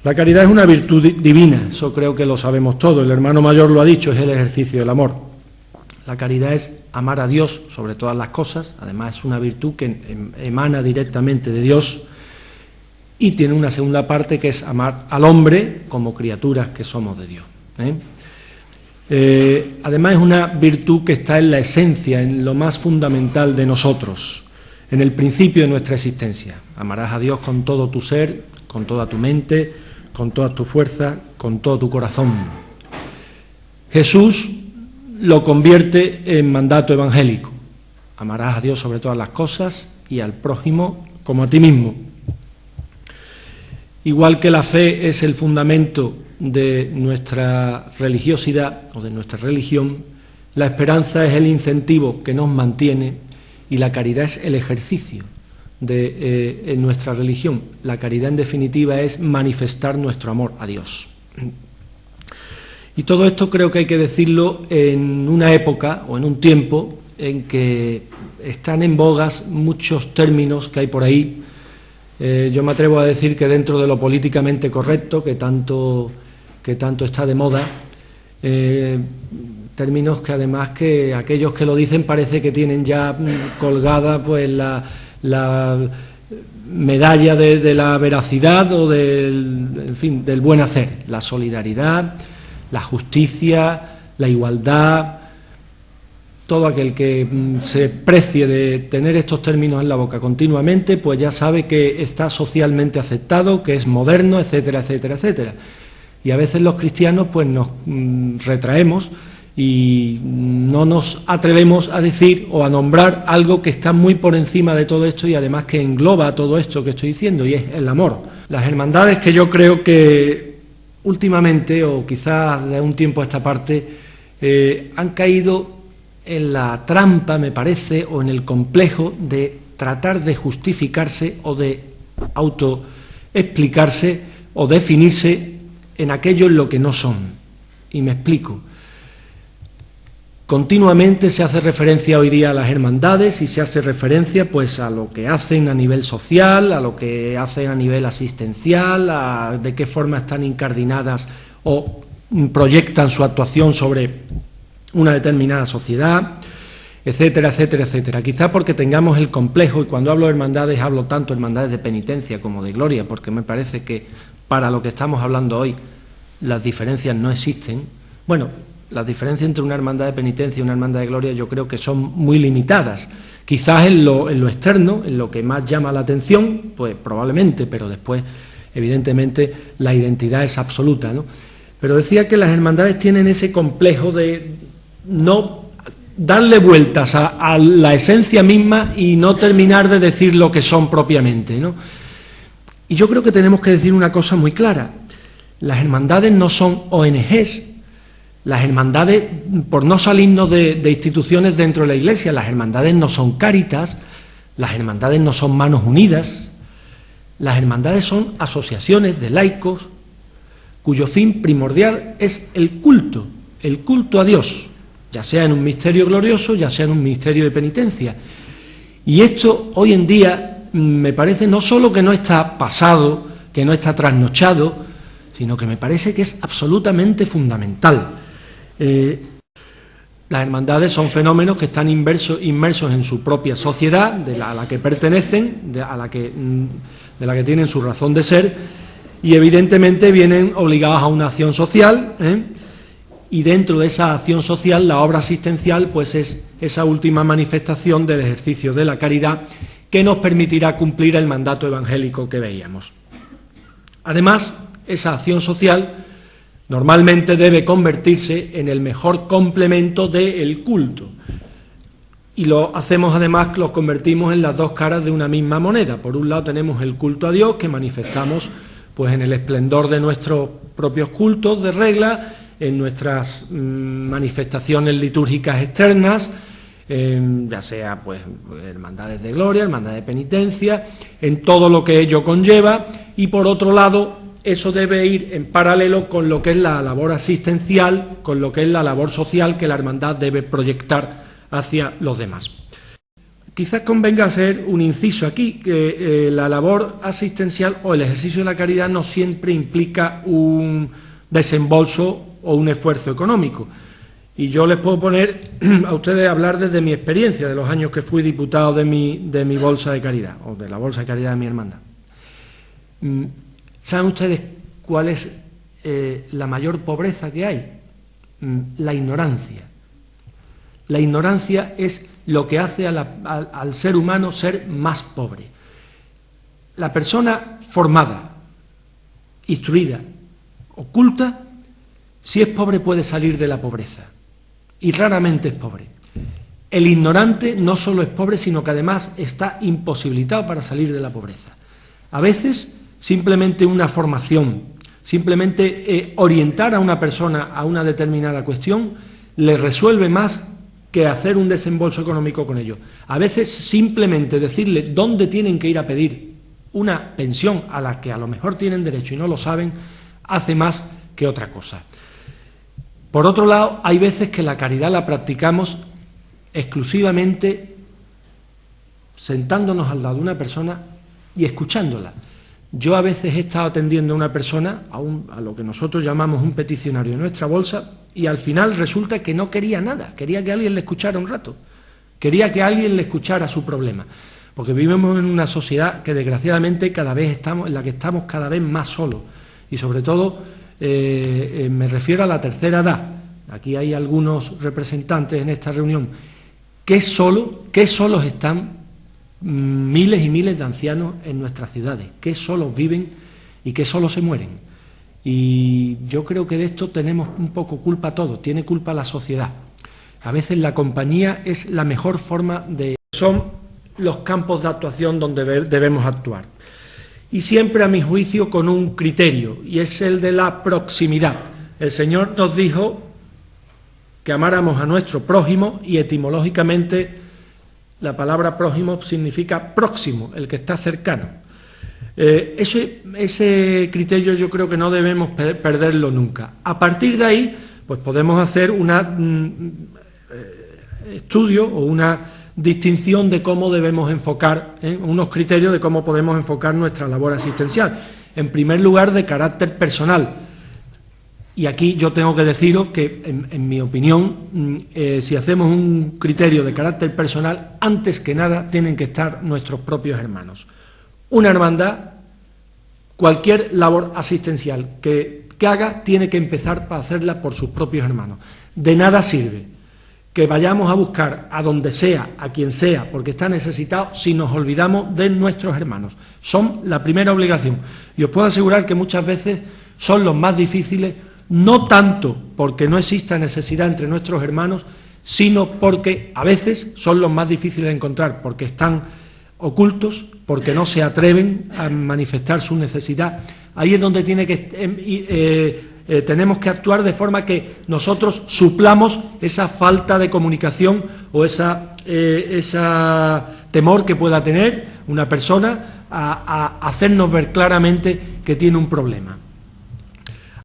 La caridad es una virtud divina, eso creo que lo sabemos todos, el hermano mayor lo ha dicho, es el ejercicio del amor. La caridad es amar a Dios sobre todas las cosas, además es una virtud que emana directamente de Dios y tiene una segunda parte que es amar al hombre como criaturas que somos de Dios. Además es una virtud que está en la esencia, en lo más fundamental de nosotros, en el principio de nuestra existencia. Amarás a Dios con todo tu ser, con toda tu mente, con todas tus fuerzas, con todo tu corazón. Jesús lo convierte en mandato evangélico. Amarás a Dios sobre todas las cosas y al prójimo como a ti mismo. Igual que la fe es el fundamento de nuestra religiosidad o de nuestra religión, la esperanza es el incentivo que nos mantiene y la caridad es el ejercicio de nuestra religión. La caridad, en definitiva, es manifestar nuestro amor a Dios. Y todo esto creo que hay que decirlo en una época o en un tiempo en que están en bogas muchos términos que hay por ahí. Yo me atrevo a decir que dentro de lo políticamente correcto, que tanto está de moda, términos que además que aquellos que lo dicen parece que tienen ya colgada pues la medalla de la veracidad o del buen hacer, la solidaridad, la justicia, la igualdad. Todo aquel que se precie de tener estos términos en la boca continuamente, pues ya sabe que está socialmente aceptado, que es moderno, etcétera, etcétera, etcétera. Y a veces los cristianos pues nos retraemos y no nos atrevemos a decir o a nombrar algo que está muy por encima de todo esto y además que engloba todo esto que estoy diciendo, y es el amor. Las hermandades, que yo creo que últimamente, o quizás de un tiempo a esta parte, han caído en la trampa, me parece, o en el complejo de tratar de justificarse o de autoexplicarse o definirse en aquello en lo que no son. Y me explico. Continuamente se hace referencia hoy día a las hermandades y se hace referencia pues a lo que hacen a nivel social, a lo que hacen a nivel asistencial, a de qué forma están incardinadas o proyectan su actuación sobre una determinada sociedad, etcétera, etcétera, etcétera. Quizá porque tengamos el complejo, y cuando hablo de hermandades hablo tanto de hermandades de penitencia como de gloria, porque me parece que para lo que estamos hablando hoy las diferencias no existen. Bueno, las diferencias entre una hermandad de penitencia y una hermandad de gloria yo creo que son muy limitadas. Quizás en lo externo, en lo que más llama la atención, pues probablemente, pero después, evidentemente, la identidad es absoluta, ¿no? Pero decía que las hermandades tienen ese complejo de no darle vueltas a la esencia misma y no terminar de decir lo que son propiamente, ¿no? Y yo creo que tenemos que decir una cosa muy clara. Las hermandades no son ONGs. Las hermandades, por no salirnos de instituciones dentro de la Iglesia, las hermandades no son Cáritas, las hermandades no son Manos Unidas. Las hermandades son asociaciones de laicos cuyo fin primordial es el culto a Dios, ya sea en un misterio glorioso, ya sea en un misterio de penitencia. Y esto hoy en día me parece no solo que no está pasado, que no está trasnochado, sino que me parece que es absolutamente fundamental. Las hermandades son fenómenos que están inmersos en su propia sociedad, a la que pertenecen, de la que tienen su razón de ser, y evidentemente vienen obligadas a una acción social, y dentro de esa acción social la obra asistencial pues es esa última manifestación del ejercicio de la caridad que nos permitirá cumplir el mandato evangélico que veíamos. Además, esa acción social normalmente debe convertirse en el mejor complemento del culto. Y lo hacemos además, lo convertimos en las dos caras de una misma moneda. Por un lado tenemos el culto a Dios, que manifestamos pues en el esplendor de nuestros propios cultos de regla, en nuestras manifestaciones litúrgicas externas, ya sea pues hermandades de gloria, hermandades de penitencia, en todo lo que ello conlleva, y por otro lado eso debe ir en paralelo con lo que es la labor asistencial, con lo que es la labor social que la hermandad debe proyectar hacia los demás. Quizás convenga hacer un inciso aquí, que la labor asistencial o el ejercicio de la caridad no siempre implica un desembolso o un esfuerzo económico. Y yo les puedo poner a ustedes a hablar desde mi experiencia, de los años que fui diputado de mi bolsa de caridad, o de la bolsa de caridad de mi hermandad. ¿Saben ustedes cuál es la mayor pobreza que hay? La ignorancia. La ignorancia es lo que hace al ser humano ser más pobre. La persona formada, instruida, oculta, si es pobre puede salir de la pobreza, y raramente es pobre. El ignorante no solo es pobre, sino que además está imposibilitado para salir de la pobreza. A veces, simplemente una formación, simplemente orientar a una persona a una determinada cuestión, le resuelve más que hacer un desembolso económico con ello. A veces simplemente decirle dónde tienen que ir a pedir una pensión a la que a lo mejor tienen derecho y no lo saben, hace más que otra cosa. Por otro lado, hay veces que la caridad la practicamos exclusivamente sentándonos al lado de una persona y escuchándola. Yo a veces he estado atendiendo a una persona, a lo que nosotros llamamos un peticionario de nuestra bolsa, y al final resulta que no quería nada, quería que alguien le escuchara un rato, quería que alguien le escuchara su problema, porque vivimos en una sociedad que desgraciadamente en la que estamos cada vez más solos, y sobre todo me refiero a la tercera edad. Aquí hay algunos representantes en esta reunión. Qué solos están miles y miles de ancianos en nuestras ciudades, qué solos viven y qué solos se mueren. Y yo creo que de esto tenemos un poco culpa todos, tiene culpa la sociedad. A veces la compañía es la mejor forma de... Son los campos de actuación donde debemos actuar. Y siempre, a mi juicio, con un criterio, y es el de la proximidad. El Señor nos dijo que amáramos a nuestro prójimo, y etimológicamente la palabra prójimo significa próximo, el que está cercano. Ese criterio yo creo que no debemos perderlo nunca. A partir de ahí, pues podemos hacer un estudio o una distinción de cómo debemos enfocar, unos criterios de cómo podemos enfocar nuestra labor asistencial. En primer lugar, de carácter personal. Y aquí yo tengo que deciros que, en mi opinión, si hacemos un criterio de carácter personal, antes que nada tienen que estar nuestros propios hermanos. Una hermandad, cualquier labor asistencial que haga, tiene que empezar para hacerla por sus propios hermanos. De nada sirve que vayamos a buscar a donde sea, a quien sea, porque está necesitado, si nos olvidamos de nuestros hermanos. Son la primera obligación. Y os puedo asegurar que muchas veces son los más difíciles, no tanto porque no exista necesidad entre nuestros hermanos, sino porque a veces son los más difíciles de encontrar, porque están ocultos, porque no se atreven a manifestar su necesidad. Ahí es donde tenemos que actuar de forma que nosotros suplamos esa falta de comunicación o esa temor que pueda tener una persona a hacernos ver claramente que tiene un problema.